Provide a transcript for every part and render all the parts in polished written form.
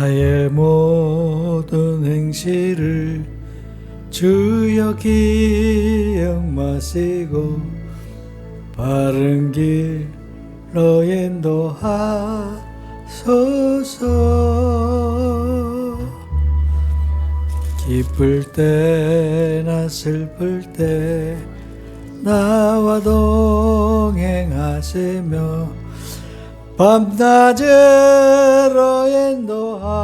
나의 모든 행실을 주여 기억마시고 바른 길로 인도하소서. 기쁠 때나 슬플 때 나와 동행하시며 밤낮으로 인도하소서.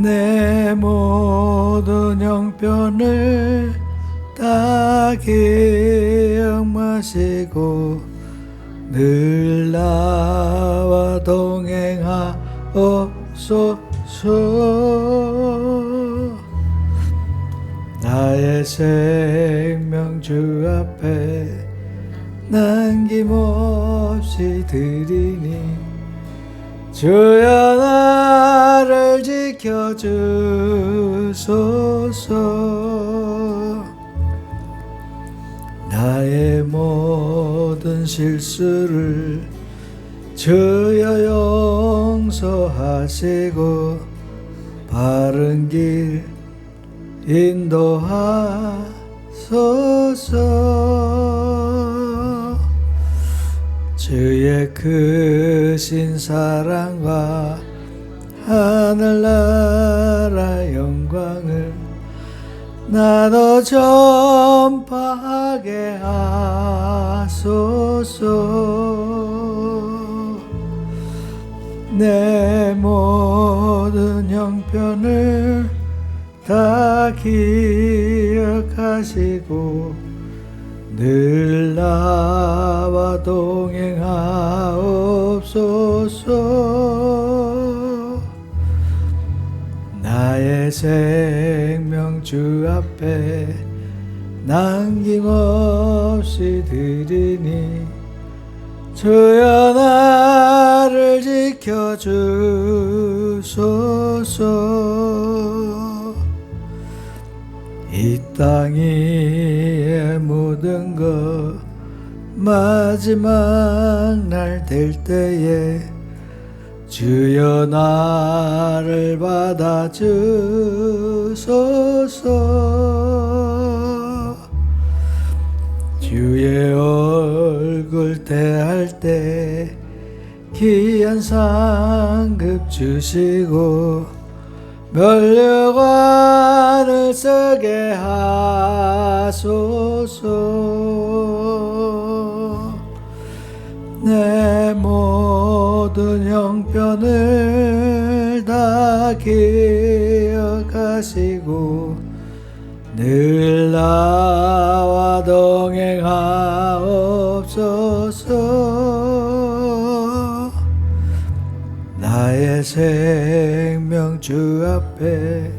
내 모든 형편을 다 기억마시고 늘 나와 동행하옵소서. 나의 생명 주 앞에 남김없이 드리니 주여 나를 지켜주소서. 나의 모든 실수를 주여 용서하시고 바른 길 인도하소서. 주의 크신 사랑과 하늘나라 영광을 나도 전파하게 하소서. 내 모든 형편을 다 기억하시고 늘 나와 동행하옵소서. 나의 생명 주 앞에 남김없이 드리니 주여 나를 지켜주소서. 이 땅 위에 모든 것 마지막 날 될 때에 주여 나를 받아주소서. 주의 얼굴 대할 때 귀한 상급 주시고 면류관을 쓰게 하소서. 내 모든 형편을 다 기억하시고 늘 나와 동행하옵소서. 나의 생명 주 앞에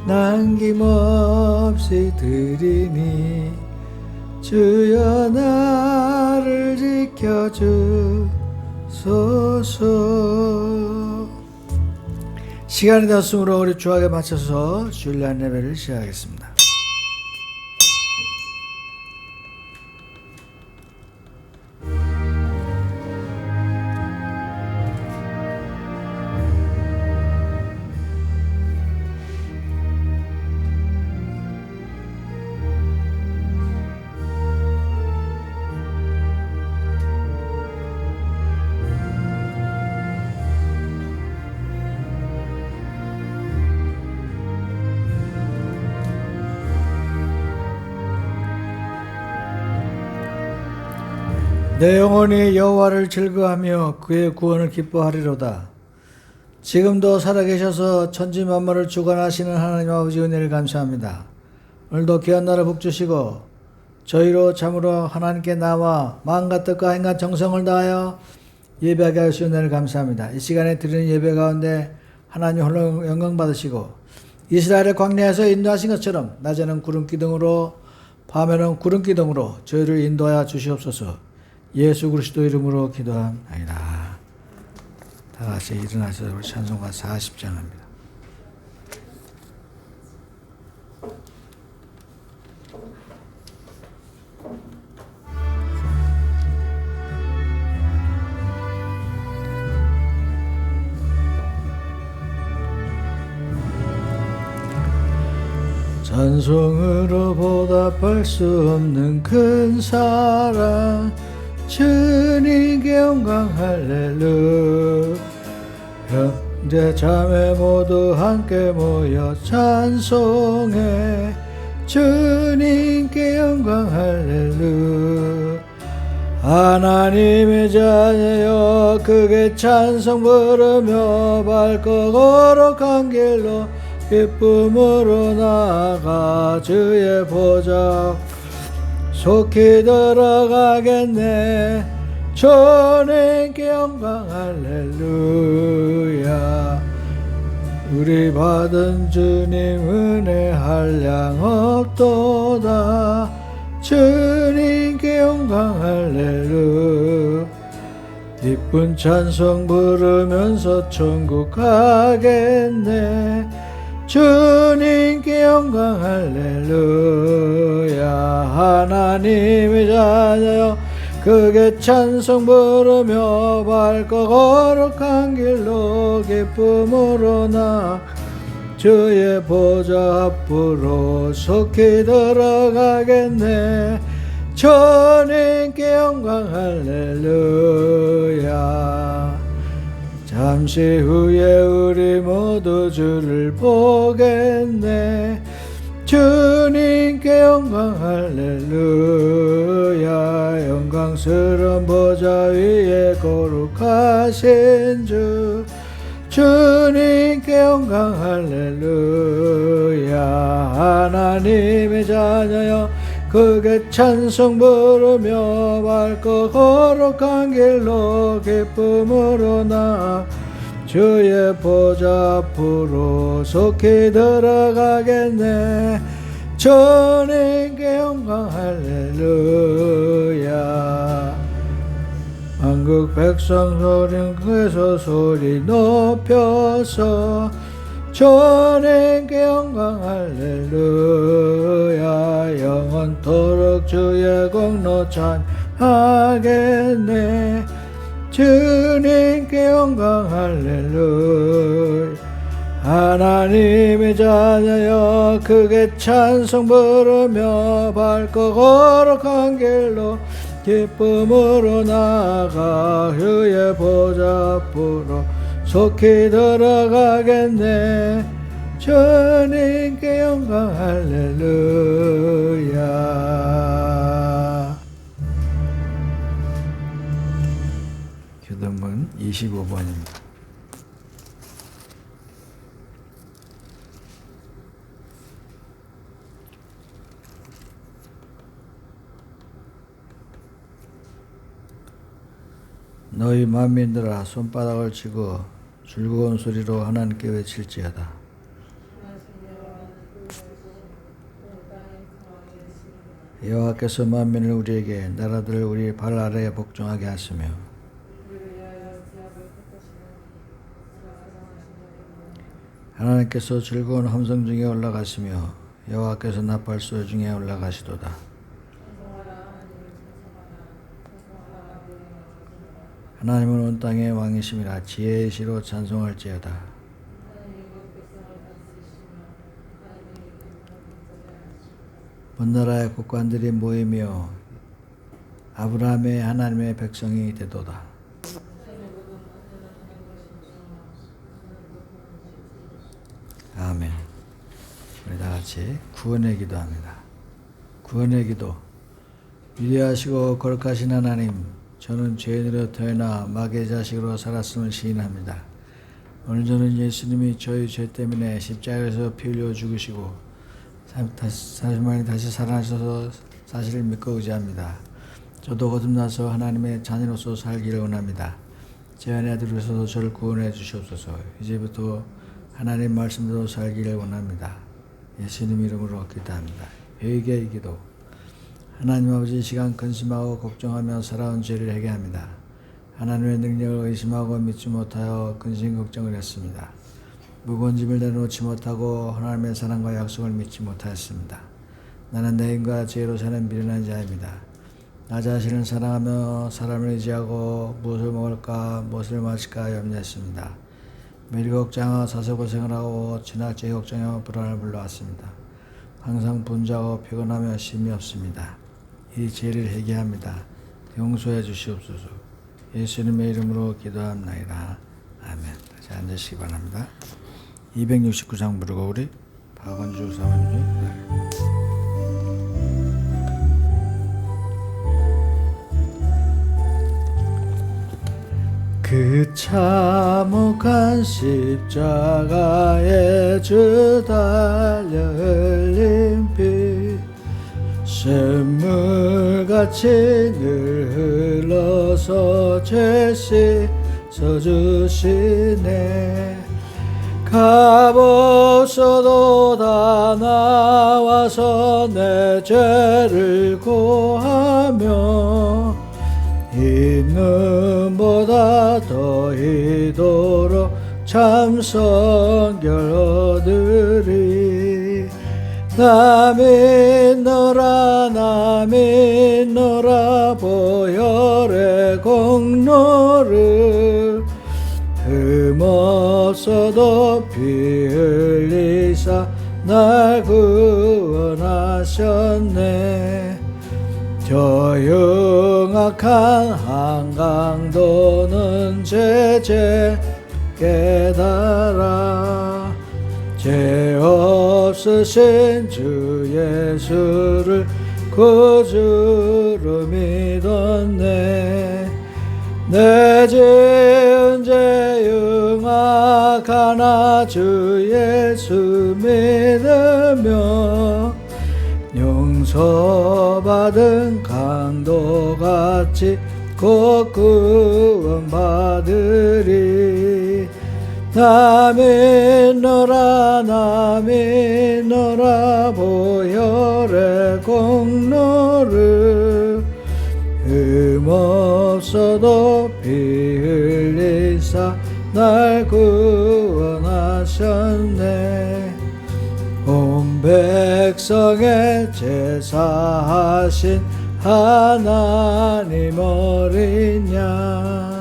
남김없이 드리니 주여 나를 지켜주소서. 시간이 되었으므로 우리 주악에 맞춰서 주일날 예배를 시작하겠습니다. 내 영혼이 여호와를 즐거워하며 그의 구원을 기뻐하리로다. 지금도 살아계셔서 천지 만물을 주관하시는 하나님 아버지 은혜를 감사합니다. 오늘도 귀한 날을 복주시고 저희로 참으로 하나님께 나와 마음과 뜻과 행과 정성을 다하여 예배하게 하시는 은혜를 감사합니다. 이 시간에 드리는 예배 가운데 하나님 홀로 영광 받으시고 이스라엘의 광야에서 인도하신 것처럼 낮에는 구름 기둥으로 밤에는 구름 기둥으로 저희를 인도하여 주시옵소서. 예수 그리스도 이름으로 기도합니다. 다 같이 일어나서 우리 찬송가 40장 합니다. 찬송으로 보답할 수 없는 큰 사랑 주님께 영광 할렐루야. 형제 자매 모두 함께 모여 찬송해 주님께 영광 할렐루야. 하나님의 자녀여 크게 찬송 부르며 밝고 거룩한 길로 기쁨으로 나아가 주의 보좌 속히 들어가겠네. 주님께 영광 할렐루야. 우리 받은 주님 은혜 한량 없도다. 주님께 영광 할렐루야. 기쁜 찬송 부르면서 천국 가겠네. 주님께 영광 할렐루야. 하나님의 자녀여 크게 찬송 부르며 밝고 거룩한 길로 기쁨으로 나 주의 보좌 앞으로 속히 들어가겠네. 주님께 영광 할렐루야. 잠시 후에 우리 모두 주를 보겠네. 주님께 영광 할렐루야. 영광스러운 보좌 위에 거룩하신 주 주님께 영광 할렐루야. 하나님의 자녀여 크게 찬송 부르며 밝고 거룩한 길로 기쁨으로 나 주의 보좌 앞으로 속히 들어가겠네. 주님께 영광 할렐루야. 한국 백성 소리 크게서 소리 높여서 주님께 영광 할렐루야. 영원토록 주의 공로 찬양하겠네. 주님께 영광 할렐루야. 하나님의 자녀여 크게 찬송 부르며 밝고 거룩한 길로 기쁨으로 나아가 주의 보좌 앞으로 속히 들어가겠네. 주님께 영광 할렐루야. 교도문 25번입니다. 너희 만민들아 손바닥을 치고 즐거운 소리로 하나님께 외칠지어다. 여호와께서 만민을 우리에게 나라들을 우리 발 아래에 복종하게 하시며 하나님께서 즐거운 함성 중에 올라가시며 여호와께서 나팔소 중에 올라가시도다. 하나님은 온 땅의 왕이심이라 지혜의 시로 찬송할지어다. 온 나라의 국관들이 모이며 아브라함의 하나님의 백성이 되도다. 아멘. 우리 다 같이 구원의 기도합니다. 구원의 기도. 위대하시고 거룩하신 하나님, 저는 죄인으로 태어나 마귀의 자식으로 살았음을 시인합니다. 오늘 저는 예수님이 저희 죄 때문에 십자가에서 피 흘려 죽으시고 다시 살아나셔서 사실을 믿고 의지합니다. 저도 거듭나서 하나님의 자녀로서 살기를 원합니다. 제 안에 들으셔서 저를 구원해 주시옵소서. 이제부터 하나님 말씀대로 살기를 원합니다. 예수님 이름으로 기도합니다. 회개의 기도. 하나님 아버지, 시간 근심하고 걱정하며 살아온 죄를 회개합니다. 하나님의 능력을 의심하고 믿지 못하여 근심 걱정을 했습니다. 무거운 짐을 내려놓지 못하고 하나님의 사랑과 약속을 믿지 못하였습니다. 나는 내 힘과 지혜로 사는 미련한 자입니다. 나 자신을 사랑하며 사람을 의지하고 무엇을 먹을까 무엇을 마실까 염려했습니다. 매일 걱정하고 사서 고생을 하고 지나치게 걱정하며 불안을 불러왔습니다. 항상 분주하고 피곤하며 쉼이 없습니다. 이 죄를 회개합니다. 용서해 주시옵소서. 예수님의 이름으로 기도합나이다. 아멘. 다시 앉으시기 바랍니다. 269장 부르고 우리 박원주 사모님. 그 참혹한 십자가에 주 달려 흘린 피 샘물같이 늘 흘러서 죄 씻어주시네. 값없어도 다 나와서 내 죄를 고하며 있는보다 더 이도록 참선결 얻으리. 나 믿노라 보혈의 공로를 흠없어도 피 흘리사 날 구원하셨네. 저 흉악한 한강도는 제제 깨달아 죄 없으신 주 예수를 구주로 믿었네. 내 지은 죄 흉악하나 주 예수 믿으며 용서받은 강도같이 곧 구원받으리. 나 믿노라 보혈의 공로를 흠없어도 피 흘리사 날 구원하셨네. 온 백성의 제사하신 하나님 어린 양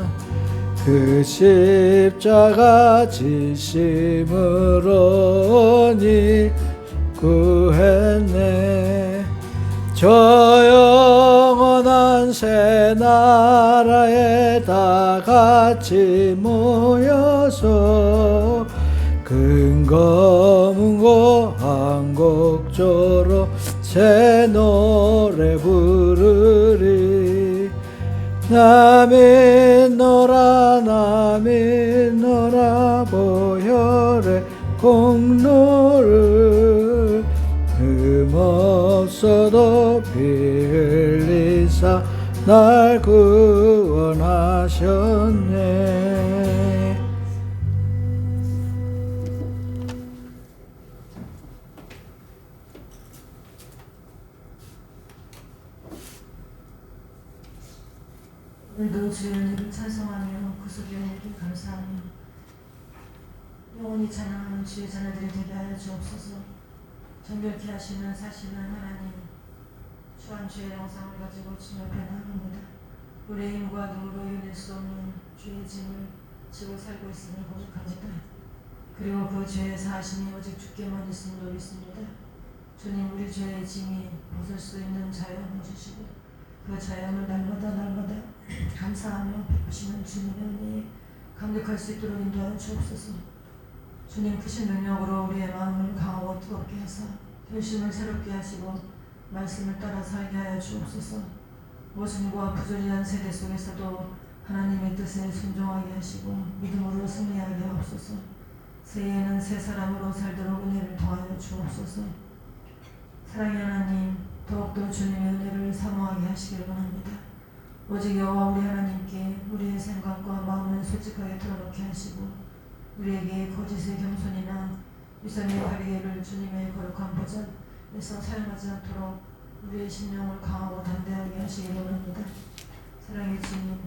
그 십자가 지심으로 니 구했네. 저 영원한 새 나라에 다 같이 모여서 근거문고 한곡조로 새 노래 부르리. 나 믿노라 보혈의 공로를 흠없어도 피 흘리사 날 구원하셨네. 오늘도 주의 은혜를 찬송하며 구속의 은혜를 감사하며 영원히 찬양하는 주의 자녀들이 되게 하여 주옵소서. 정결케 하시는 사시는 하나님, 추한 주의 영상을 가지고 주님 앞에 나갑니다. 우리의 힘과 능으로 이겨낼 수 없는 주의 짐을 지고 살고 있음을 고백합니다. 그리고 그 죄의 사하심이 오직 주께만 있음을 믿습니다. 주님, 우리 죄의 짐이 벗을 수 있는 자유함을 주시고 그 자연을 날마다 감사하며 베푸시는 주님의 은혜에 감격할 수 있도록 인도하여 주옵소서. 주님, 크신 능력으로 우리의 마음을 강하고 뜨겁게 하사 결심을 새롭게 하시고 말씀을 따라 살게 하여 주옵소서. 모순과 부조리한 세대 속에서도 하나님의 뜻에 순종하게 하시고 믿음으로 승리하게 하옵소서. 새해에는 새 사람으로 살도록 은혜를 더하여 주옵소서. 사랑의 하나님, 더욱더 주님의 은혜를 사모하게 하시길 원합니다. 오직 여호와 우리 하나님께 우리의 생각과 마음을 솔직하게 털어놓게 하시고 우리에게 거짓의 겸손이나 위선의 가리개를 주님의 거룩한 보좌에서 사용하지 않도록 우리의 심령을 강하고 담대하게 하시길 원합니다. 사랑의 주님,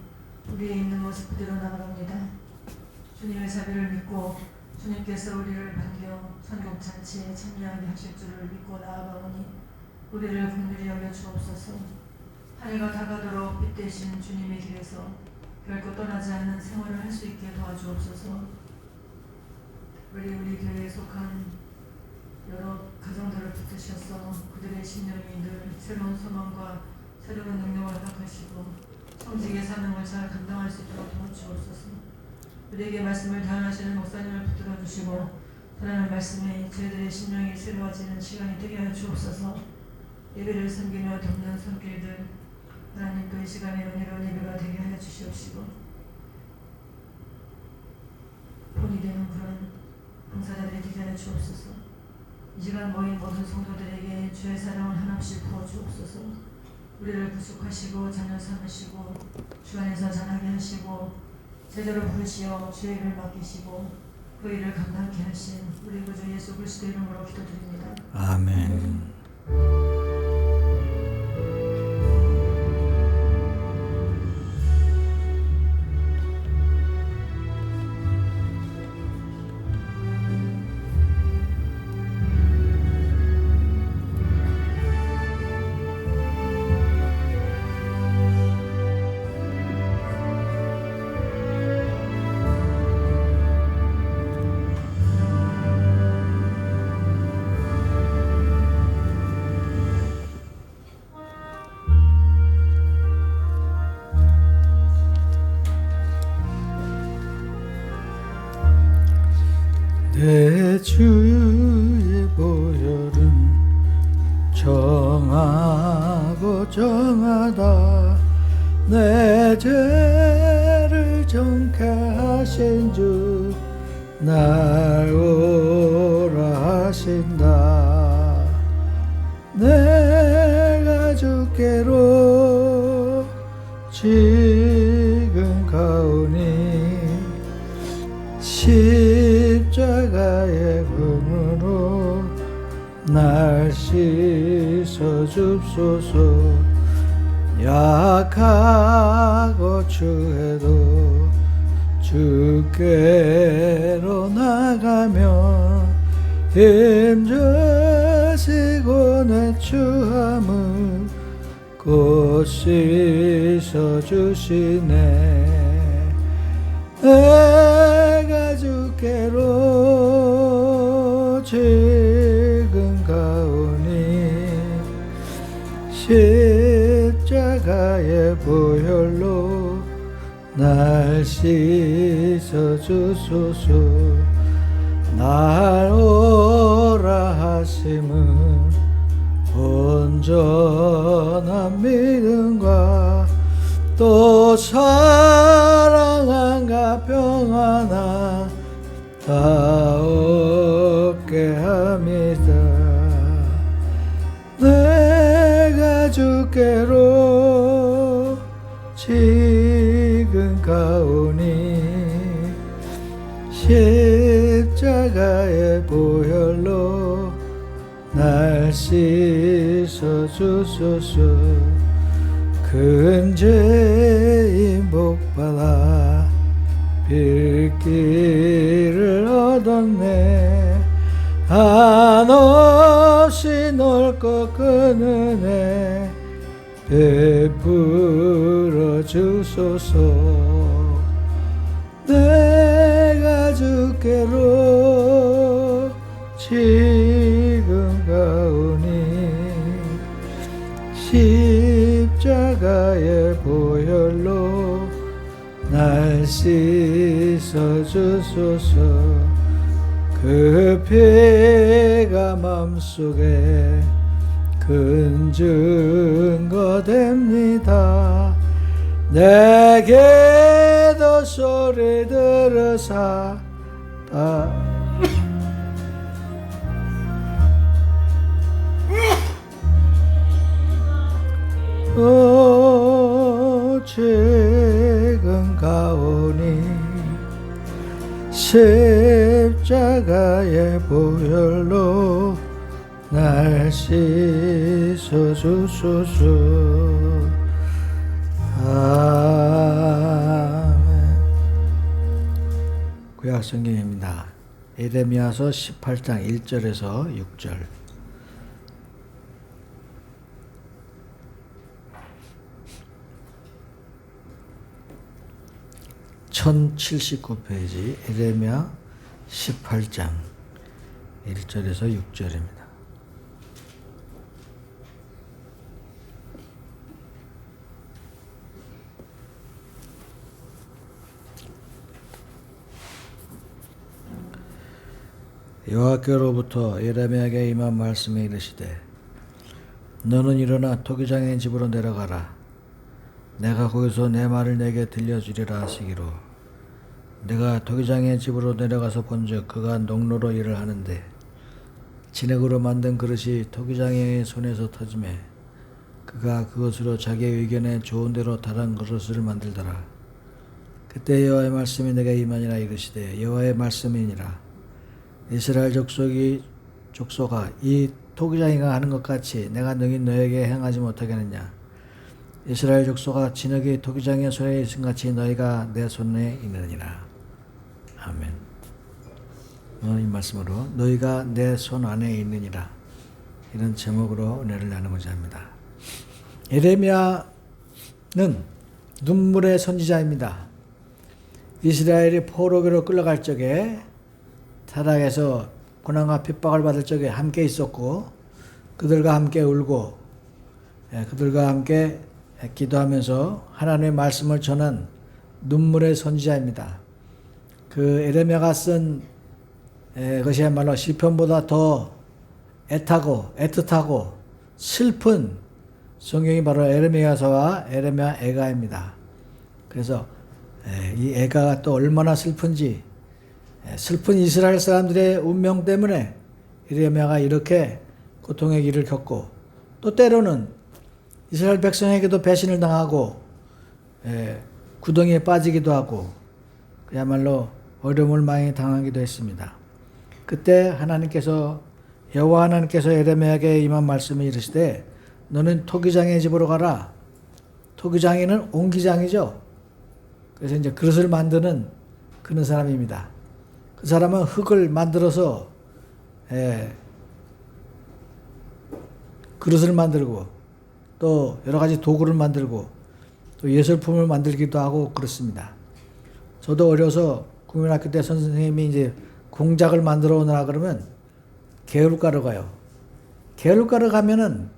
우리의 있는 모습 그대로 나아갑니다. 주님의 자비를 믿고 주님께서 우리를 반겨 선곡잔치에 참여하게 하실 줄을 믿고 나아가오니 우리를 긍휼히 여겨 주옵소서. 하늘과 다가도록 빛되신 주님의 길에서 결코 떠나지 않는 생활을 할 수 있게 도와주옵소서. 우리 교회에 속한 여러 가정들을 붙드셔서 그들의 심령이 늘 새로운 소망과 새로운 능력을 허락하시고 성직의 사명을 잘 감당할 수 있도록 도와주옵소서. 우리에게 말씀을 다하시는 목사님을 붙들어 주시고 하나님 말씀에 저희들의 심령이 새로워지는 시간이 되게 하여 주옵소서. 예배를 섬기며 돕는 손길들 하나님 또 이 시간에 은혜로운 예배가 되게 하여 주시옵시고 본이 되는 그런 봉사자들이 되게 하여 주옵소서. 이 시간 모인 모든 성도들에게 주의 사랑을 한없이 부어 주옵소서. 우리를 구속하시고 자녀 삼으시고 주 안에서 자라게 하시고 제대로 부르시어 주의 일을 맡기시고 그 일을 감당케 하신 우리 구주 예수 그리스도 이름으로 기도드립니다. 아멘. 내 주의 보혈은 정하고 정하다. 내 죄를 정케 하신 주 날 오라 하신다. 내가 주께로 지금 가오니 십자가의 금으로 날 씻어 줍소서. 약하고 추해도 주께로 나가면 힘주시고 내 추함을 곧 씻어 주시네. 내가 주께로 지금 가오니 십자가의 보혈로 날 씻어 주소서. 날 오라 하심은 온전한 믿음과 또 사랑과 평안아 다 얻게 합니다. 내가 주께로 지금 가오니 십자가의 보혈로 날 씻어 주소서. 큰 죄인 복받아 빌기를 얻었네. 한없이 넓고 큰 은혜 베풀어 주소서. 내가 주께로 지금 가오니 십자가의 보혈로 날 씻어 주소서. 그 피가 맘속에 큰 증거 됩니다. 내게도 소리 들으사 지금 가오니 십자가의 보혈로 날 씻어 주소서. 아멘. 구약 성경입니다. 에레미야서 18장 1절에서 6절. 1079페이지 에레미야 18장 1절에서 6절입니다. 여호와께로부터 예레미야에게 임한 말씀이 이르시되 너는 일어나 토기장의 집으로 내려가라. 내가 거기서 내 말을 내게 들려주리라 하시기로 내가 토기장의 집으로 내려가서 본즉 그가 농로로 일을 하는데 진흙으로 만든 그릇이 토기장의 손에서 터지매 그가 그것으로 자기의 의견에 좋은 대로 다른 그릇을 만들더라. 그때 여호와의 말씀이 내게 임하니라 이르시되 여호와의 말씀이니라 이스라엘 족속아 이 토기장이가 하는 것 같이 내가 능히 너에게 행하지 못하겠느냐. 이스라엘 족속아 진흙이 토기장의 손에 있음 같이 너희가 내 손에 있느니라. 아멘. 오늘 이 말씀으로 너희가 내 손 안에 있느니라 이런 제목으로 은혜를 나누고자 합니다. 예레미야는 눈물의 선지자입니다. 이스라엘이 포로기로 끌려갈 적에 타락에서 고난과 핍박을 받을 적에 함께 있었고 그들과 함께 울고 그들과 함께 기도하면서 하나님의 말씀을 전한 눈물의 선지자입니다. 그 예레미야가 쓴 것이야말로 시편보다 더 애틋하고 슬픈 성경이 바로 예레미야서와 예레미야 애가입니다. 그래서 이 애가가 또 얼마나 슬픈지 슬픈 이스라엘 사람들의 운명 때문에 예레미야가 이렇게 고통의 길을 겪고 또 때로는 이스라엘 백성에게도 배신을 당하고 구덩이에 빠지기도 하고 그야말로 어려움을 많이 당하기도 했습니다. 그때 여호와 하나님께서 예레미야에게 임한 말씀이 이르시되 너는 토기장의 집으로 가라. 토기장이는 옹기장이죠. 그래서 이제 그릇을 만드는 그런 사람입니다. 그 사람은 흙을 만들어서 그릇을 만들고 또 여러 가지 도구를 만들고 또 예술품을 만들기도 하고 그렇습니다. 저도 어려서 국민학교 때 선생님이 이제 공작을 만들어 오느라 그러면 개울가로 가요. 개울가로 가면은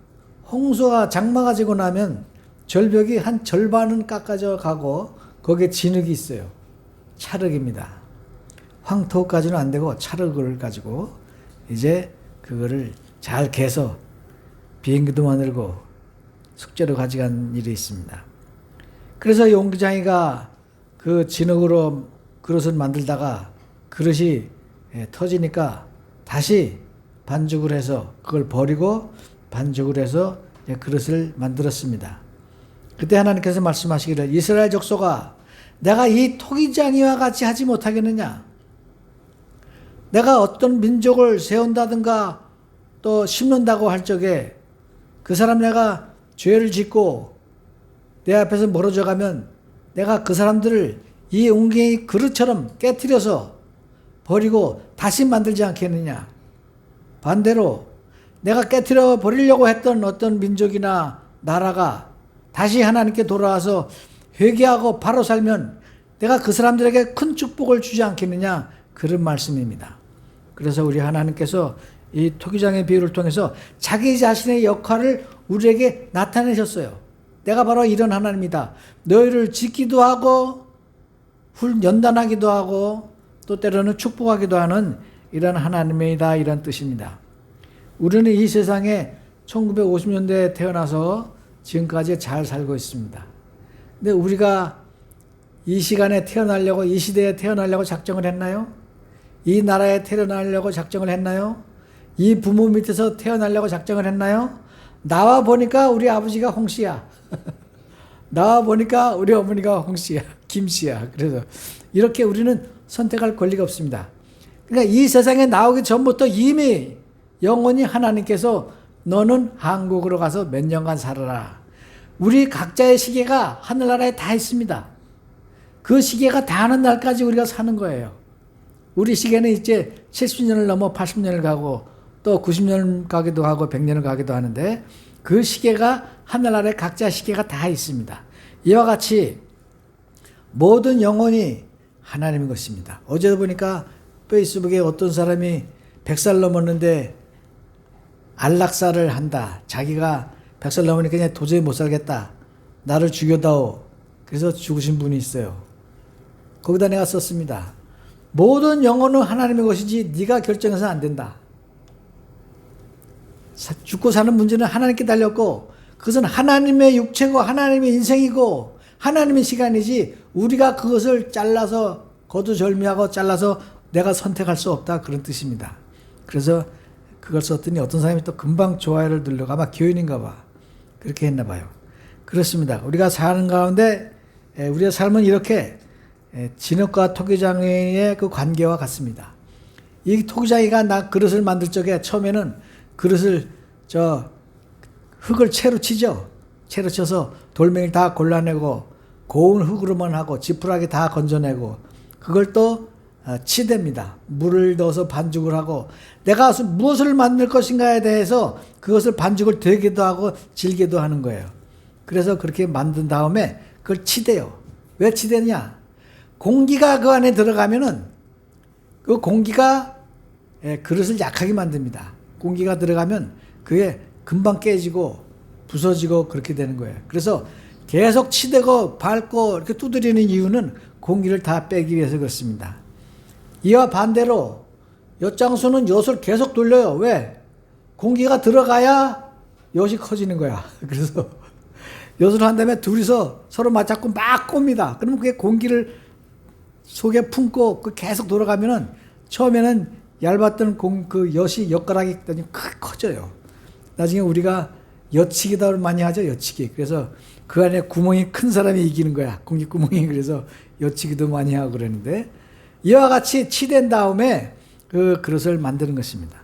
홍수가 장마가 지고 나면 절벽이 한 절반은 깎아져 가고 거기에 진흙이 있어요. 찰흙입니다. 황토까지는 안 되고 찰흙을 가지고 이제 그거를 잘 개서 비행기도 만들고 숙제로 가져간 일이 있습니다. 그래서 용기장이가 그 진흙으로 그릇을 만들다가 그릇이 터지니까 다시 반죽을 해서 그걸 버리고 반죽을 해서 그릇을 만들었습니다. 그때 하나님께서 말씀하시기를 이스라엘 족속아 내가 이 토기장이와 같이 하지 못하겠느냐. 내가 어떤 민족을 세운다든가 또 심는다고 할 적에 그 사람 내가 죄를 짓고 내 앞에서 멀어져 가면 내가 그 사람들을 이 웅덩이 그릇처럼 깨트려서 버리고 다시 만들지 않겠느냐. 반대로 내가 깨트려 버리려고 했던 어떤 민족이나 나라가 다시 하나님께 돌아와서 회개하고 바로 살면 내가 그 사람들에게 큰 축복을 주지 않겠느냐. 그런 말씀입니다. 그래서 우리 하나님께서 이 토기장의 비유를 통해서 자기 자신의 역할을 우리에게 나타내셨어요. 내가 바로 이런 하나님이다. 너희를 짓기도 하고 연단하기도 하고 또 때로는 축복하기도 하는 이런 하나님이다 이런 뜻입니다. 우리는 이 세상에 1950년대에 태어나서 지금까지 잘 살고 있습니다. 근데 우리가 이 시간에 태어나려고 이 시대에 태어나려고 작정을 했나요? 이 나라에 태어나려고 작정을 했나요? 이 부모 밑에서 태어나려고 작정을 했나요? 나와 보니까 우리 아버지가 홍씨야. 나와 보니까 우리 어머니가 홍씨야. 김씨야. 그래서 이렇게 우리는 선택할 권리가 없습니다. 그러니까 이 세상에 나오기 전부터 이미 영원히 하나님께서 너는 한국으로 가서 몇 년간 살아라. 우리 각자의 시계가 하늘나라에 다 있습니다. 그 시계가 다 하는 날까지 우리가 사는 거예요. 우리 시계는 이제 70년을 넘어 80년을 가고 또 90년 가기도 하고 100년을 가기도 하는데 그 시계가 하늘나라에 각자 시계가 다 있습니다. 이와 같이 모든 영혼이 하나님의 것입니다. 어제 보니까 페이스북에 어떤 사람이 100살 넘었는데 안락사를 한다. 자기가 100살 넘으니까 그냥 도저히 못 살겠다. 나를 죽여다오. 그래서 죽으신 분이 있어요. 거기다 내가 썼습니다. 모든 영혼은 하나님의 것이지 네가 결정해서는 안 된다. 죽고 사는 문제는 하나님께 달렸고 그것은 하나님의 육체고 하나님의 인생이고 하나님의 시간이지 우리가 그것을 잘라서 거두절미하고 잘라서 내가 선택할 수 없다. 그런 뜻입니다. 그래서 그걸 썼더니 어떤 사람이 또 금방 좋아요를 누르고 아마 교인인가 봐. 그렇게 했나 봐요. 그렇습니다. 우리가 사는 가운데 우리의 삶은 이렇게 진흙과 토기장의 그 관계와 같습니다. 이 토기장이가 나 그릇을 만들 적에 처음에는 그릇을 흙을 채로 치죠. 채로 쳐서 돌멩이를 다 골라내고 고운 흙으로만 하고 지푸라기 다 건져내고 그걸 또 치댑니다. 물을 넣어서 반죽을 하고 내가 무엇을 만들 것인가에 대해서 그것을 반죽을 되기도 하고 질기도 하는 거예요. 그래서 그렇게 만든 다음에 그걸 치대요. 왜 치대냐? 공기가 그 안에 들어가면은 그 공기가 그릇을 약하게 만듭니다. 공기가 들어가면 그게 금방 깨지고 부서지고 그렇게 되는 거예요. 그래서 계속 치대고 밟고 이렇게 두드리는 이유는 공기를 다 빼기 위해서 그렇습니다. 이와 반대로 엿장수는 엿을 계속 돌려요. 왜? 공기가 들어가야 엿이 커지는 거야. 그래서 엿을 한 다음에 둘이서 서로 맞잡고 막 꼽니다. 그러면 그게 공기를 속에 품고 그 계속 돌아가면은 처음에는 얇았던 그 엿이 엿가락이 커져요. 나중에 우리가 엿치기를 많이 하죠. 엿치기. 그래서 그 안에 구멍이 큰 사람이 이기는 거야. 공기 구멍이. 그래서 엿치기도 많이 하고 그러는데 이와 같이 치댄 다음에 그 그릇을 만드는 것입니다.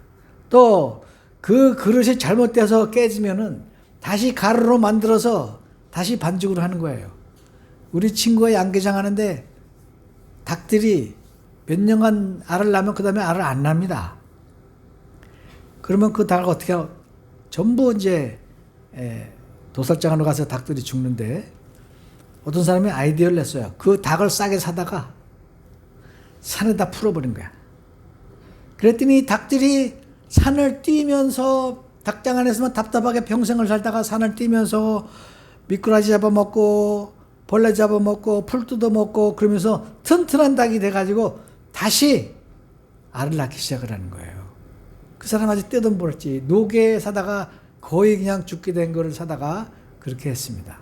또 그 그릇이 잘못돼서 깨지면은 다시 가루로 만들어서 다시 반죽을 하는 거예요. 우리 친구가 양계장 하는데 닭들이 몇 년간 알을 낳으면 그 다음에 알을 안 납니다. 그러면 그 닭을 어떻게 하고 전부 이제 도살장으로 가서 닭들이 죽는데 어떤 사람이 아이디어를 냈어요. 그 닭을 싸게 사다가 산에다 풀어버린 거야. 그랬더니 닭들이 산을 뛰면서 닭장 안에서만 답답하게 평생을 살다가 산을 뛰면서 미꾸라지 잡아먹고 벌레 잡아먹고 풀 뜯어먹고 그러면서 튼튼한 닭이 돼가지고 다시 알을 낳기 시작을 하는 거예요. 그 사람 아직 떼돈 벌었지. 노개 사다가 거의 그냥 죽게 된 거를 사다가 그렇게 했습니다.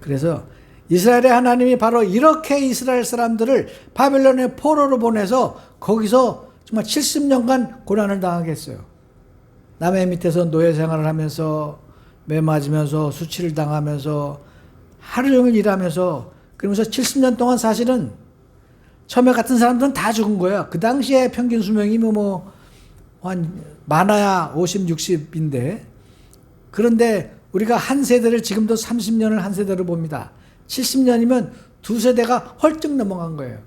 그래서 이스라엘의 하나님이 바로 이렇게 이스라엘 사람들을 바벨론의 포로로 보내서 거기서 정말 70년간 고난을 당하게 했어요. 남의 밑에서 노예 생활을 하면서 매 맞으면서 수치를 당하면서 하루 종일 일하면서 그러면서 70년 동안 사실은 처음에 같은 사람들은 다 죽은 거예요. 그 당시에 평균 수명이 한 많아야 50, 60인데 그런데 우리가 한 세대를 지금도 30년을 한 세대로 봅니다. 70년이면 두 세대가 헐쩍 넘어간 거예요.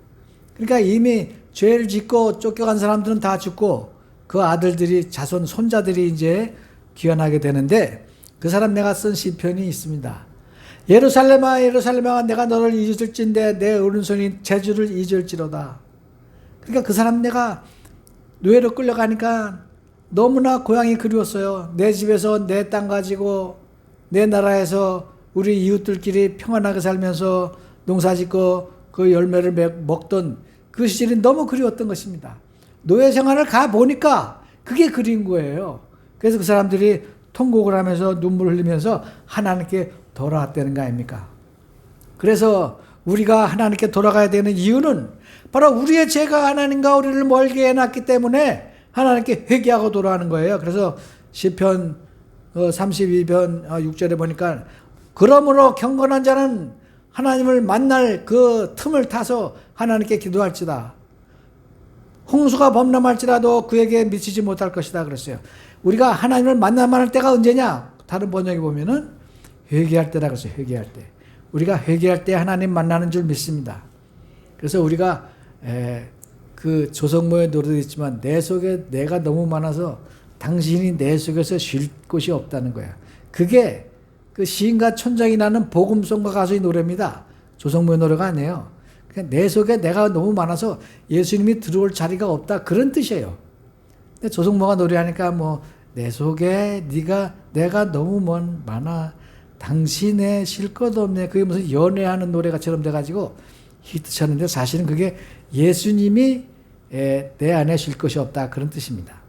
그러니까 이미 죄를 짓고 쫓겨간 사람들은 다 죽고 그 아들들이 자손 손자들이 이제 귀환하게 되는데 그 사람 내가 쓴 시편이 있습니다. 예루살렘아 예루살렘아 내가 너를 잊을진대 내 오른손이 제주를 잊을지로다. 그러니까 그 사람 내가 노예로 끌려가니까 너무나 고향이 그리웠어요. 내 집에서 내 땅 가지고 내 나라에서 우리 이웃들끼리 평안하게 살면서 농사짓고 그 열매를 먹던 그 시절이 너무 그리웠던 것입니다. 노예 생활을 가보니까 그게 그리운 거예요. 그래서 그 사람들이 통곡을 하면서 눈물을 흘리면서 하나님께 돌아왔다는 거 아닙니까? 그래서 우리가 하나님께 돌아가야 되는 이유는 바로 우리의 죄가 하나님과 우리를 멀게 해놨기 때문에 하나님께 회개하고 돌아가는 거예요. 그래서 시편 32편 6절에 보니까 그러므로 경건한 자는 하나님을 만날 그 틈을 타서 하나님께 기도할지다. 홍수가 범람할지라도 그에게 미치지 못할 것이다 그랬어요. 우리가 하나님을 만나만 할 때가 언제냐? 다른 번역에 보면은 회개할 때라 그랬어요. 회개할 때. 우리가 회개할 때 하나님 만나는 줄 믿습니다. 그래서 우리가 그 조성모의 노래도 있지만 내 속에 내가 너무 많아서 당신이 내 속에서 쉴 곳이 없다는 거야. 그게 그 시인과 촌장이 나는 복음송과 가수의 노래입니다. 조성모의 노래가 아니에요. 그냥 내 속에 내가 너무 많아서 예수님이 들어올 자리가 없다. 그런 뜻이에요. 근데 조성모가 노래하니까 뭐 내 속에 내가 너무 많아 당신의 쉴 것 없네 그게 무슨 연애하는 노래가처럼 돼가지고 히트쳤는데 사실은 그게 예수님이 내 안에 쉴 것이 없다 그런 뜻입니다.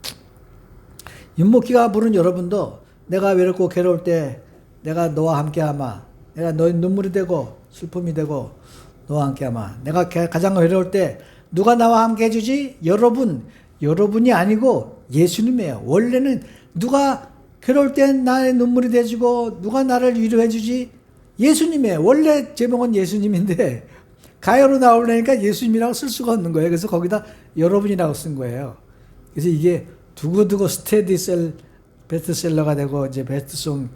윤목기가 부른 여러분도 내가 외롭고 괴로울 때 내가 너와 함께하마 내가 너의 눈물이 되고 슬픔이 되고 너와 함께하마 내가 가장 외로울 때 누가 나와 함께 해주지? 여러분이 아니고 예수님이에요. 원래는 누가 괴로울 땐 나의 눈물이 돼주고 누가 나를 위로해주지? 예수님이에요. 원래 제목은 예수님인데 가요로 나오려니까 예수님이라고 쓸 수가 없는 거예요. 그래서 거기다 여러분이라고 쓴 거예요. 그래서 이게 두고두고 베스트셀러가 되고 이제 베스트송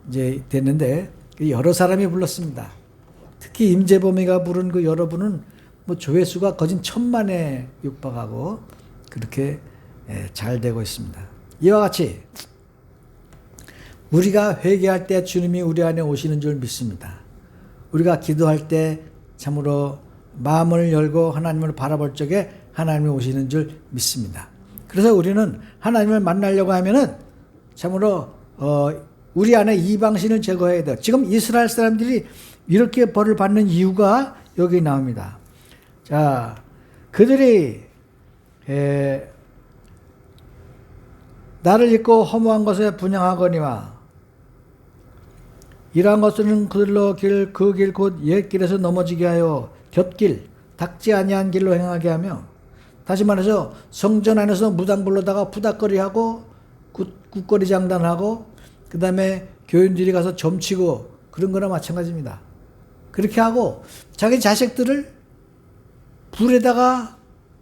이제 됐는데 여러 사람이 불렀습니다. 특히 임재범이가 부른 그 여러분은 뭐 조회수가 거진 1000만에 육박하고 그렇게 잘 되고 있습니다. 이와 같이 우리가 회개할 때 주님이 우리 안에 오시는 줄 믿습니다. 우리가 기도할 때 참으로 마음을 열고 하나님을 바라볼 적에 하나님이 오시는 줄 믿습니다. 그래서 우리는 하나님을 만나려고 하면은 참으로 우리 안에 이방신을 제거해야 돼요. 지금 이스라엘 사람들이 이렇게 벌을 받는 이유가 여기 나옵니다. 자, 그들이 나를 잊고 허무한 것에 분향하거니와 이러한 것은 그들로 그 길 곧 옛 길에서 넘어지게 하여 곁길 닦지 아니한 길로 행하게 하며 다시 말해서 성전 안에서 무당불로다가 푸닥거리하고 굿거리 장단하고 그 다음에 교인들이 가서 점치고 그런 거나 마찬가지입니다. 그렇게 하고 자기 자식들을 불에다가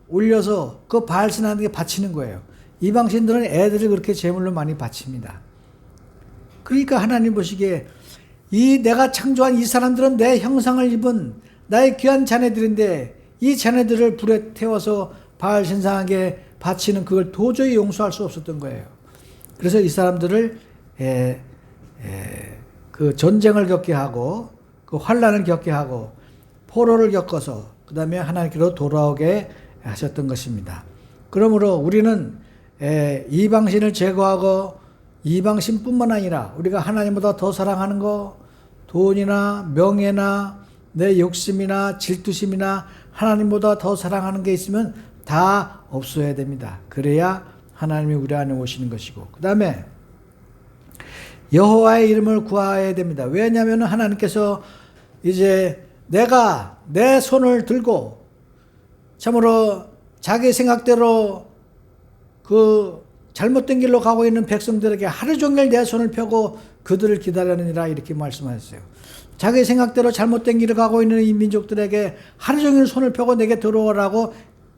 올려서 그 바알신하는데 바치는 거예요. 이방신들은 애들을 그렇게 제물로 많이 바칩니다. 그러니까 하나님 보시기에 이 내가 창조한 이 사람들은 내 형상을 입은 나의 귀한 자네들인데 이 자네들을 불에 태워서 바알 신상에게 바치는 그걸 도저히 용서할 수 없었던 거예요. 그래서 이 사람들을 그 전쟁을 겪게 하고 그 환난을 겪게 하고 포로를 겪어서 그 다음에 하나님께로 돌아오게 하셨던 것입니다. 그러므로 우리는 이방신을 제거하고 이방신뿐만 아니라 우리가 하나님보다 더 사랑하는 거 돈이나 명예나 내 욕심이나 질투심이나 하나님보다 더 사랑하는 게 있으면 다 없어야 됩니다. 그래야 하나님이 우리 안에 오시는 것이고 그 다음에 여호와의 이름을 구해야 됩니다. 왜냐하면 하나님께서 이제 내가 내 손을 들고 참으로 자기 생각대로 그 잘못된 길로 가고 있는 백성들에게 하루 종일 내 손을 펴고 그들을 기다리느니라 이렇게 말씀하셨어요. 자기 생각대로 잘못된 길을 가고 있는 이 민족들에게 하루 종일 손을 펴고 내게 들어오라고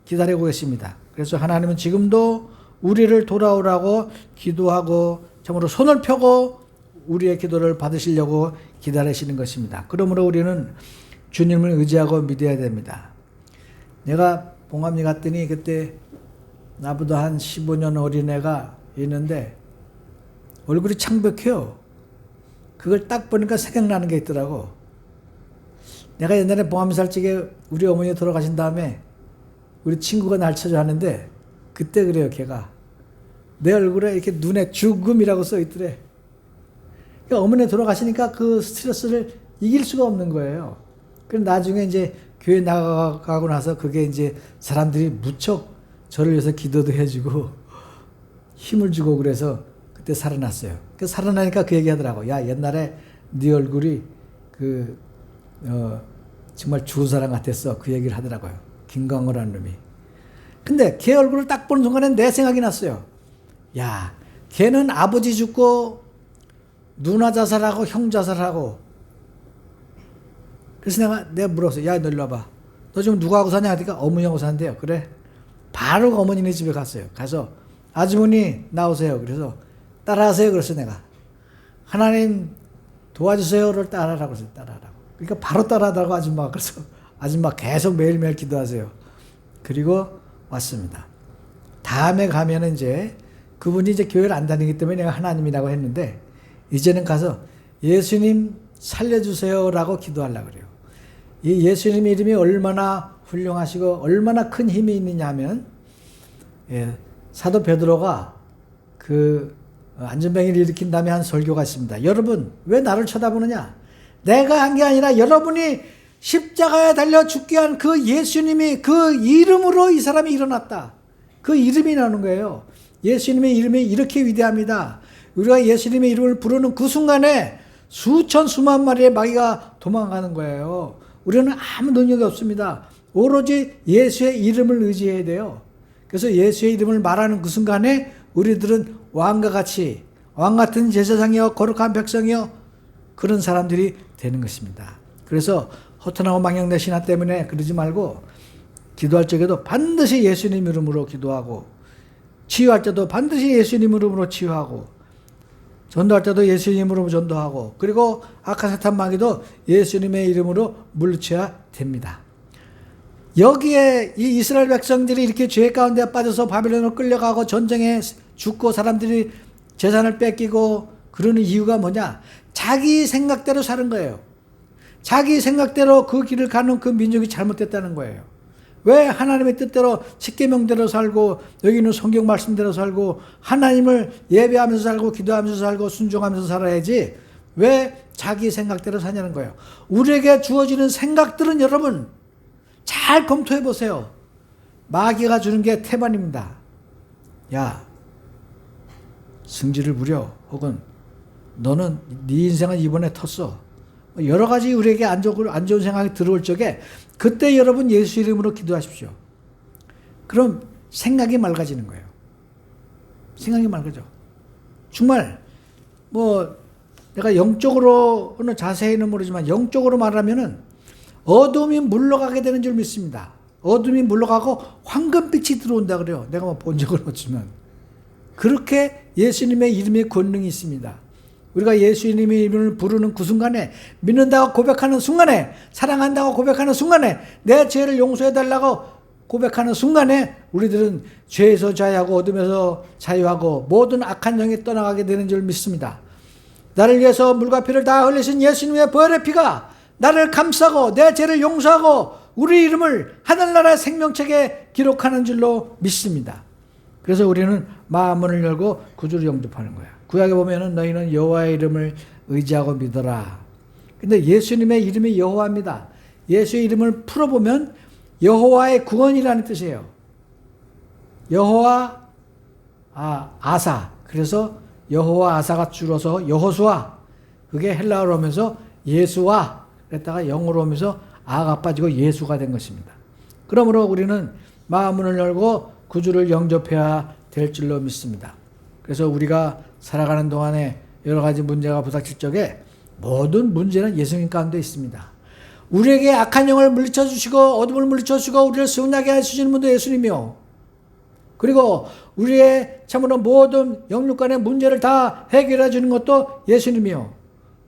기다리고 계십니다. 그래서 하나님은 지금도 우리를 돌아오라고 기도하고 참으로 손을 펴고 우리의 기도를 받으시려고 기다리시는 것입니다. 그러므로 우리는 주님을 의지하고 믿어야 됩니다. 내가 봉암리 갔더니 그때 나보다 한 15년 어린 애가 있는데 얼굴이 창백해요. 그걸 딱 보니까 생각나는 게 있더라고. 내가 옛날에 봉암리 살 적에 우리 어머니 돌아가신 다음에 우리 친구가 날 찾아왔는데 그때 그래요. 걔가 내 얼굴에 이렇게 눈에 죽음이라고 써 있더래. 그러니까 어머니 돌아가시니까 그 스트레스를 이길 수가 없는 거예요. 그럼 나중에 이제 교회 나가고 나서 그게 이제 사람들이 무척 저를 위해서 기도도 해주고 힘을 주고 그래서 그때 살아났어요. 그 살아나니까 그 얘기 하더라고. 야, 옛날에 네 얼굴이 정말 죽은 사람 같았어. 그 얘기를 하더라고요. 김광호라는 놈이. 근데 걔 얼굴을 딱 보는 순간에 내 생각이 났어요. 야, 걔는 아버지 죽고 누나 자살하고 형 자살하고. 그래서 내가 물었어. 야, 너 일로 와봐. 너 지금 누구하고 사냐? 하니까 어머니하고 산대요. 그래? 바로 어머니네 집에 갔어요. 가서 아주머니 나오세요. 그래서 따라하세요. 그래서 내가 하나님 도와주세요를 따라하라고 했어요. 따라하라고. 그러니까 바로 따라하다고 아줌마가. 그래서 아줌마 계속 매일매일 기도하세요. 그리고 왔습니다. 다음에 가면은 이제 그분이 이제 교회를 안 다니기 때문에 내가 하나님이라고 했는데 이제는 가서 예수님 살려주세요라고 기도하려고 그래요. 이 예수님 이름이 얼마나 훌륭하시고 얼마나 큰 힘이 있느냐 하면 사도 베드로가 그 안전병이를 일으킨 다음에 한 설교가 있습니다. 여러분 왜 나를 쳐다보느냐? 내가 한 게 아니라 여러분이 십자가에 달려 죽게 한 그 예수님이 그 이름으로 이 사람이 일어났다. 그 이름이 나오는 거예요. 예수님의 이름이 이렇게 위대합니다. 우리가 예수님의 이름을 부르는 그 순간에 수천 수만 마리의 마귀가 도망가는 거예요. 우리는 아무 능력이 없습니다. 오로지 예수의 이름을 의지해야 돼요. 그래서 예수의 이름을 말하는 그 순간에 우리들은 왕과 같이 왕 같은 제사장이요 거룩한 백성이요 그런 사람들이 되는 것입니다. 그래서 허탄하고 망령된 신화 때문에 그러지 말고 기도할 적에도 반드시 예수님 이름으로 기도하고 치유할 때도 반드시 예수님 이름으로 치유하고 전도할 때도 예수님 이름으로 전도하고 그리고 악한 사탄 마귀도 예수님의 이름으로 물리쳐야 됩니다. 여기에 이 이스라엘 백성들이 이렇게 죄 가운데 빠져서 바벨론으로 끌려가고 전쟁에 죽고 사람들이 재산을 뺏기고 그러는 이유가 뭐냐? 자기 생각대로 사는 거예요. 자기 생각대로 그 길을 가는 그 민족이 잘못됐다는 거예요. 왜 하나님의 뜻대로 십계명대로 살고 여기는 성경 말씀대로 살고 하나님을 예배하면서 살고 기도하면서 살고 순종하면서 살아야지 왜 자기 생각대로 사냐는 거예요. 우리에게 주어지는 생각들은 여러분 잘 검토해 보세요. 마귀가 주는 게 태반입니다. 야, 승질을 부려 혹은 너는 네 인생은 이번에 텄어. 여러 가지 우리에게 안 좋은 생각이 들어올 적에 그때 여러분 예수 이름으로 기도하십시오. 그럼 생각이 맑아지는 거예요. 생각이 맑아져. 정말 뭐 내가 영적으로는 자세히는 모르지만 영적으로 말하면은 어둠이 물러가게 되는 줄 믿습니다. 어둠이 물러가고 황금빛이 들어온다 그래요. 내가 뭐 본 적은 없지만 그렇게 예수님의 이름의 권능이 있습니다. 우리가 예수님의 이름을 부르는 그 순간에 믿는다고 고백하는 순간에 사랑한다고 고백하는 순간에 내 죄를 용서해달라고 고백하는 순간에 우리들은 죄에서 자유하고 어둠에서 자유하고 모든 악한 영이 떠나가게 되는 줄 믿습니다. 나를 위해서 물과 피를 다 흘리신 예수님의 보혈의 피가 나를 감싸고 내 죄를 용서하고 우리 이름을 하늘나라 생명책에 기록하는 줄로 믿습니다. 그래서 우리는 마음문을 열고 구주를 영접하는 거야. 구약에 보면은 너희는 여호와의 이름을 의지하고 믿어라. 근데 예수님의 이름이 여호와입니다. 예수의 이름을 풀어보면 여호와의 구원이라는 뜻이에요. 여호와 아사. 그래서 여호와 아사가 줄어서 여호수아. 그게 헬라어로 오면서 예수와 그랬다가 영어로 오면서 아가 빠지고 예수가 된 것입니다. 그러므로 우리는 마음문을 열고 구주를 영접해야 될 줄로 믿습니다. 그래서 우리가 살아가는 동안에 여러 가지 문제가 부닥칠 적에 모든 문제는 예수님 가운데 있습니다. 우리에게 악한 영을 물리쳐 주시고 어둠을 물리쳐 주시고 우리를 승리하게 해주시는 분도 예수님이요. 그리고 우리의 참으로 모든 영육간의 문제를 다 해결해 주는 것도 예수님이요.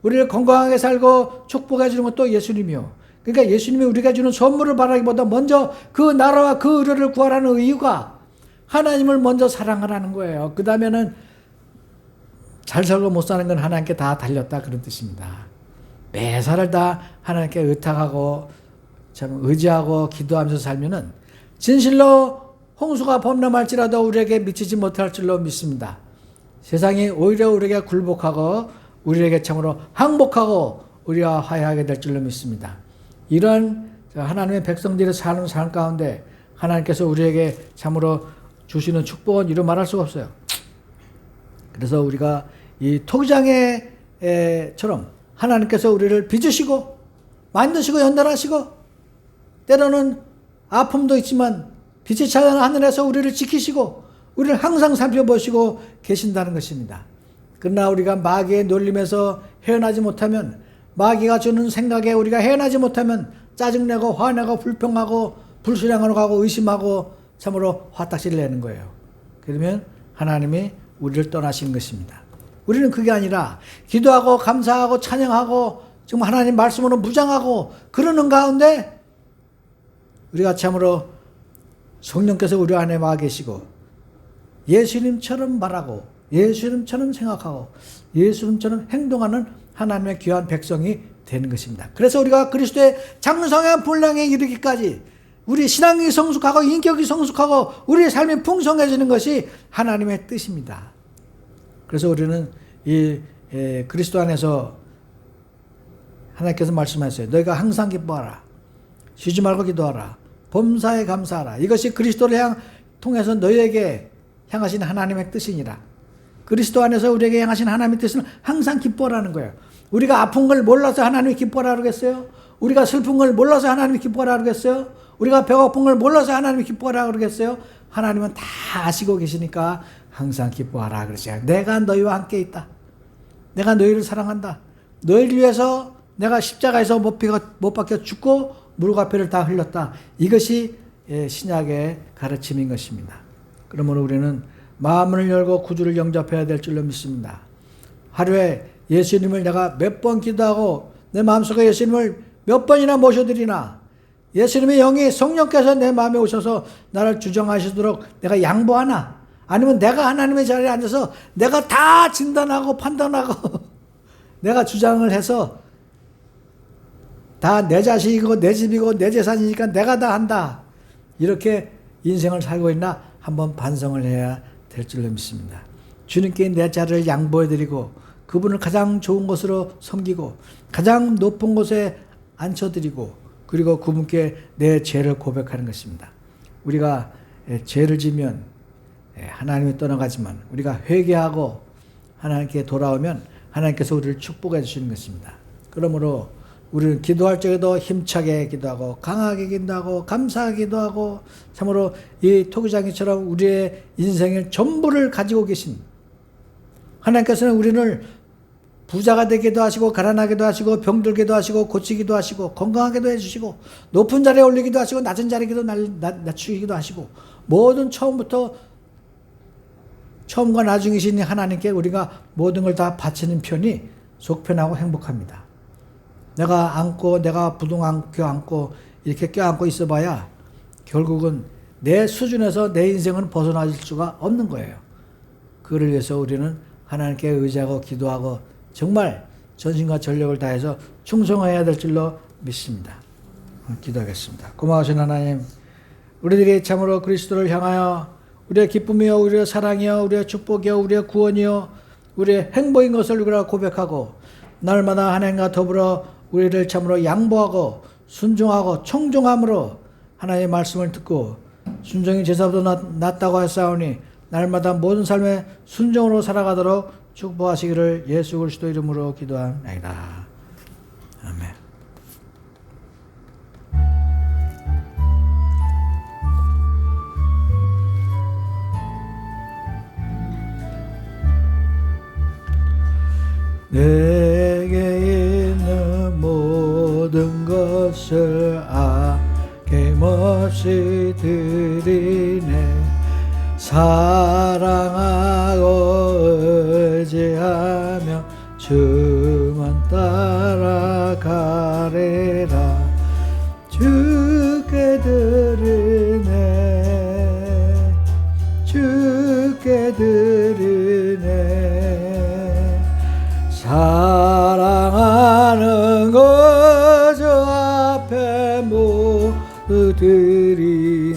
우리를 건강하게 살고 축복해 주는 것도 예수님이요. 그러니까 예수님이 우리가 주는 선물을 바라기보다 먼저 그 나라와 그 의를 구하라는 이유가 하나님을 먼저 사랑하라는 거예요. 그 다음에는 잘 살고 못 사는 건 하나님께 다 달렸다 그런 뜻입니다. 매사를 다 하나님께 의탁하고 참 의지하고 기도하면서 살면은 진실로 홍수가 범람할지라도 우리에게 미치지 못할 줄로 믿습니다. 세상이 오히려 우리에게 굴복하고 우리에게 참으로 항복하고 우리와 화해하게 될 줄로 믿습니다. 이런 하나님의 백성들이 사는 삶 가운데 하나님께서 우리에게 참으로 주시는 축복은 이루 말할 수가 없어요. 그래서 우리가 이 토기장애처럼 하나님께서 우리를 빚으시고 만드시고 연단하시고 때로는 아픔도 있지만 빛이 찾아오는 하늘에서 우리를 지키시고 우리를 항상 살펴보시고 계신다는 것입니다. 그러나 우리가 마귀의 놀림에서 헤어나지 못하면 마귀가 주는 생각에 우리가 헤어나지 못하면 짜증내고 화내고 불평하고 불신앙으로 가고 의심하고 참으로 화딱지를 내는 거예요. 그러면 하나님이 우리를 떠나신 것입니다. 우리는 그게 아니라 기도하고 감사하고 찬양하고 지금 하나님 말씀으로 무장하고 그러는 가운데 우리가 참으로 성령께서 우리 안에 와 계시고 예수님처럼 말하고 예수님처럼 생각하고 예수님처럼 행동하는 하나님의 귀한 백성이 되는 것입니다. 그래서 우리가 그리스도의 장성한 분량에 이르기까지 우리 신앙이 성숙하고 인격이 성숙하고 우리의 삶이 풍성해지는 것이 하나님의 뜻입니다. 그래서 우리는 이 그리스도 안에서 하나님께서 말씀하셨어요. 너희가 항상 기뻐하라. 쉬지 말고 기도하라. 범사에 감사하라. 이것이 그리스도를 통해서 너희에게 향하신 하나님의 뜻이니라. 그리스도 안에서 우리에게 향하신 하나님의 뜻은 항상 기뻐하라는 거예요. 우리가 아픈 걸 몰라서 하나님이 기뻐하라 그러겠어요? 우리가 슬픈 걸 몰라서 하나님이 기뻐하라 그러겠어요? 우리가 배고픈 걸 몰라서 하나님이 기뻐하라 그러겠어요? 하나님은 다 아시고 계시니까 항상 기뻐하라 그러세요. 내가 너희와 함께 있다. 내가 너희를 사랑한다. 너희를 위해서 내가 십자가에서 못 박혀 죽고 물과 피를 다 흘렸다. 이것이 신약의 가르침인 것입니다. 그러므로 우리는 마음을 열고 구주를 영접해야 될 줄로 믿습니다. 하루에 예수님을 내가 몇 번 기도하고 내 마음속에 예수님을 몇 번이나 모셔드리나, 예수님의 영이 성령께서 내 마음에 오셔서 나를 주정하시도록 내가 양보하나, 아니면 내가 하나님의 자리에 앉아서 내가 다 진단하고 판단하고 내가 주장을 해서 다 내 자식이고 내 집이고 내 재산이니까 내가 다 한다, 이렇게 인생을 살고 있나 한번 반성을 해야 될 줄로 믿습니다. 주님께 내 자리를 양보해드리고 그분을 가장 좋은 곳으로 섬기고 가장 높은 곳에 앉혀드리고 그리고 그분께 내 죄를 고백하는 것입니다. 우리가 죄를 지면 하나님이 떠나가지만 우리가 회개하고 하나님께 돌아오면 하나님께서 우리를 축복해 주시는 것입니다. 그러므로 우리는 기도할 적에도 힘차게 기도하고 강하게 기도하고 감사하게 기도하고, 참으로 이 토기장이처럼 우리의 인생의 전부를 가지고 계신 하나님께서는 우리를 부자가 되기도 하시고 가난하기도 하시고 병들기도 하시고 고치기도 하시고 건강하게도 해주시고 높은 자리에 올리기도 하시고 낮은 자리에도 낮추기도 하시고, 모든 처음과 나중이신 하나님께 우리가 모든 걸 다 바치는 편이 속편하고 행복합니다. 내가 안고 내가 부둥 껴안고 이렇게 껴안고 있어봐야 결국은 내 수준에서 내 인생은 벗어날 수가 없는 거예요. 그를 위해서 우리는 하나님께 의지하고 기도하고 정말 전심과 전력을 다해서 충성해야 될 줄로 믿습니다. 기도하겠습니다. 고마우신 하나님, 우리들이 참으로 그리스도를 향하여 우리의 기쁨이요 우리의 사랑이요 우리의 축복이요 우리의 구원이요 우리의 행복인 것을 우리가 고백하고, 날마다 하나님과 더불어 우리를 참으로 양보하고 순종하고 청종함으로 하나님의 말씀을 듣고 순종이 제사보다 낫다고 하사오니 날마다 모든 삶에 순종으로 살아가도록 축복하시기를 예수 그리스도 이름으로 기도합니다. 아멘. 내게 있는 모든 것을 아낌없이 드리네. 사랑하고 의지하며 주만 따라가리라. 주께 드리네, 주께 드리네. 사랑하는 것 저 앞에 모두 드리네.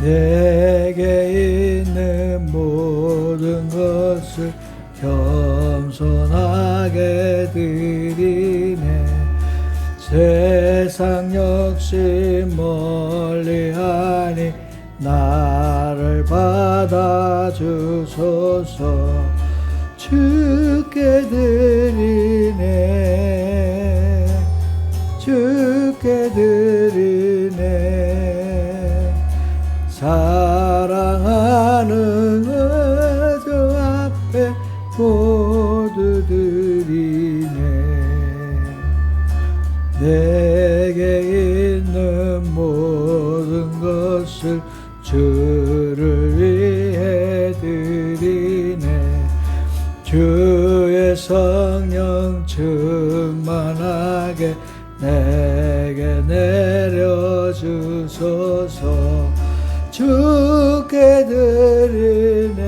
내게 있는 모든 것을 겸손하게 드리네. 세상 욕심 멀리하니 나를 받아주소서. 주께 드리네, 주께 드리네. 사랑하는 저 앞에 모두 드리네. 내게 있는 모든 것을 주를 위해 드리네. 주의 성령 충만하게 내게 내려주소서. 주께 드리네,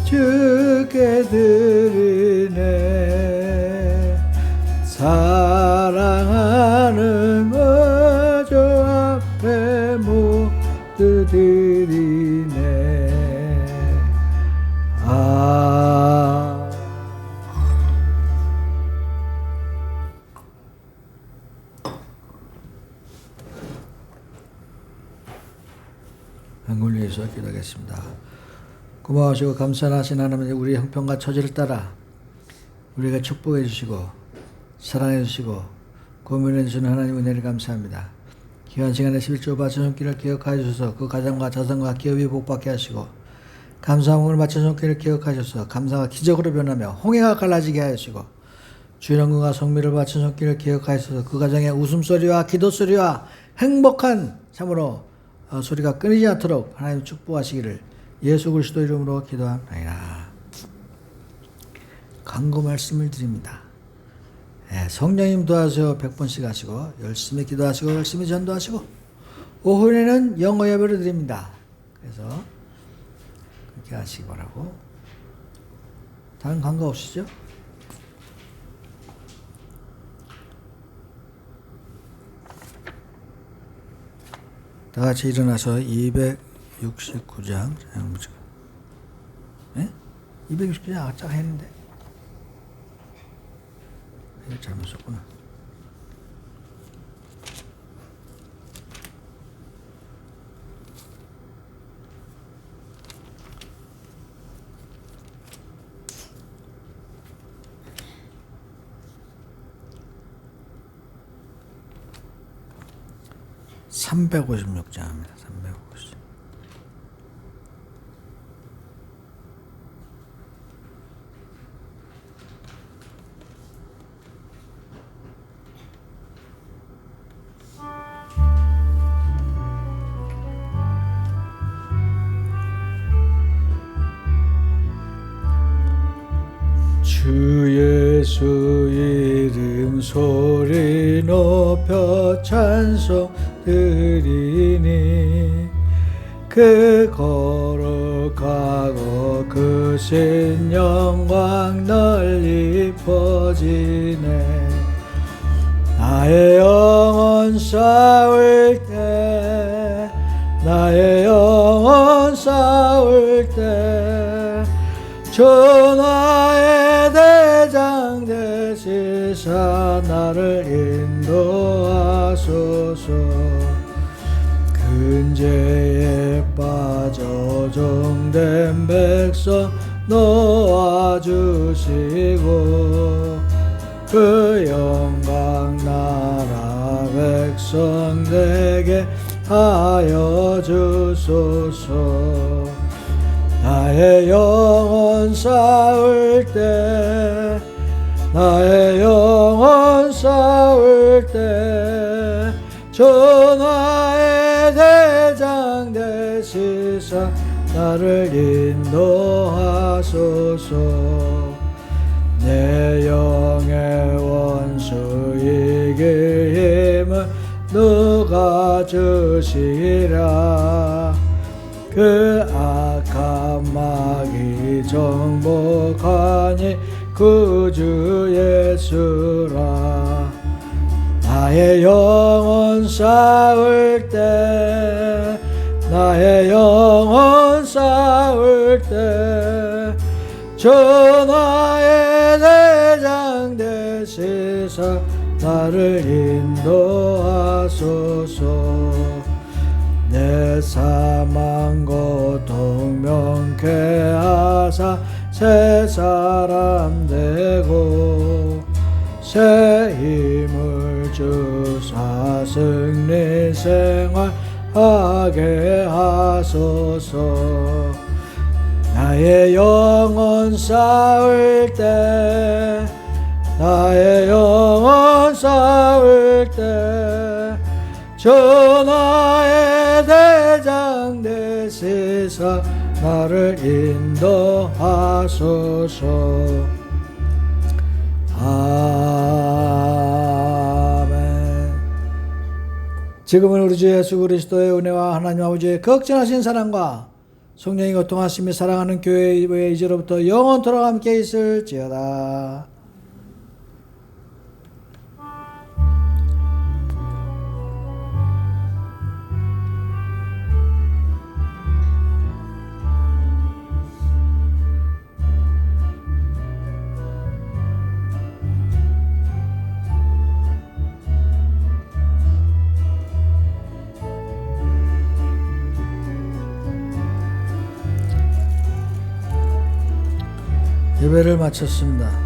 주께 드리네. 사랑하는 한글 위해서 기도하겠습니다. 고마우시고 감사하신 하나님, 우리 형편과 처지를 따라 우리가 축복해 주시고 사랑해 주시고 고민해 주시는 하나님 은혜를 감사합니다. 귀한 시간에 11조 바친 손길을 기억하여 주셔서 그 가정과 자손과 기업이 복받게 하시고 감사함을 바친 손길을 기억하셔서 감사가 기적으로 변하며 홍해가 갈라지게 하시고 주영군과 성미를 바친 손길을 기억하셔서 그 가정에 웃음소리와 기도소리와 행복한 참으로 소리가 끊이지 않도록 하나님 축복하시기를 예수 그리스도 이름으로 기도합니다. 간구 말씀을 드립니다. 성령님 도와주세요. 100번씩 하시고 열심히 기도하시고 열심히 전도하시고 오후에는 영어 예배를 드립니다. 그래서 그렇게 하시기 바라고. 다른 간구 없으시죠? 다 같이 일어나서 269장 네? 269장 아까 했는데 이거 잘못 썼구나. (356장입니다) 350. 주 예수 이름 소리 높여 찬송 드리니 그 거룩하고 그 신 영광 널리 퍼지네. 나의 영혼 싸울 때 나의 영혼 싸울 때 전하의 대장 되시사 나를 인도하소서. 근죄에 빠져 종된 백성 놓아주시고 그 영광 나라 백성에게 하여 주소서. 나의 영혼 싸울 때 나의 영혼 싸울 때 전하의 대장 되시사 나를 인도하소서. 내 영의 원수 이길 힘을 누가 주시랴. 그 악한 마귀 정복하니 구주 예수라. 나의 영혼 싸울 때 나의 영혼 싸울 때 전하의 대장 되시사 나를 인도하소서. 내 사망 고통 명쾌 하사 새 사람 되고 새 힘을 주사 승리 생활하게 하소서. 나의 영혼 싸울 때 나의 영혼 싸울 때 전하의 대장 되시사 나를 인도하소서. 아멘. 지금은 우리 주 예수 그리스도의 은혜와 하나님 아버지의 걱정하신 사랑과 성령이 고통하시며 사랑하는 교회의 이제로부터 영원토록 함께 있을지어다. 예배를 마쳤습니다.